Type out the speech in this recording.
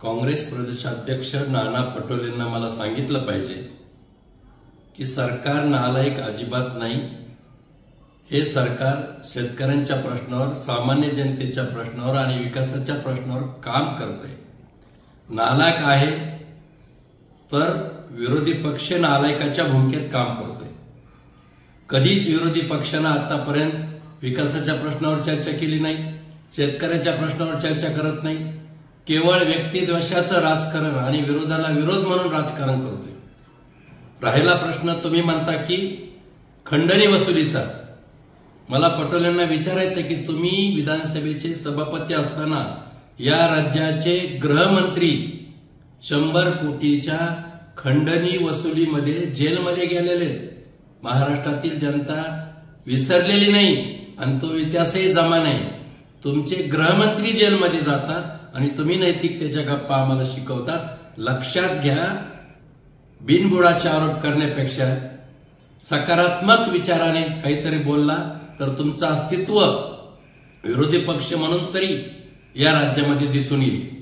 काँग्रेस प्रदेशाध्यक्ष नाना पटोलेंना मला सांगितलं पाहिजे की सरकार नालायक अजिबात नाही। हे सरकार शेतकऱ्यांच्या प्रश्नावर, सामान्य जनतेच्या प्रश्नावर आणि विकासाच्या प्रश्नावर काम करतंय। नालायक आहे तर विरोधी पक्ष नालायकाच्या भूमिकेत काम करतोय। कधीच विरोधी पक्षाने आतापर्यंत विकासाच्या प्रश्नावर चर्चा केली नाही, शेतकऱ्याच्या प्रश्नावर चर्चा करत नाही। केवळ व्यक्तिद्वेषाचं राजकारण आणि विरोधाला विरोध म्हणून राजकारण करतोय। राहिला प्रश्न तुम्ही म्हणता की खंडणी वसुलीचा, मला पटोलेंना विचारायचं की तुम्ही विधानसभेचे सभापती असताना या राज्याचे गृहमंत्री 100 कोटीच्या खंडणी वसुलीमध्ये जेलमध्ये गेलेले। महाराष्ट्रातील जनता विसरलेली नाही आणि तो इतिहासही जमा नाही। तुमचे गृहमंत्री जेलमध्ये जातात आणि तुम्ही नैतिकतेच्या गप्पा आम्हाला शिकवतात। लक्षात घ्या, बिनबुडाचे आरोप करण्यापेक्षा सकारात्मक विचाराने काहीतरी बोलला तर तुमचं अस्तित्व विरोधी पक्ष म्हणून तरी या राज्यामध्ये दिसून येईल।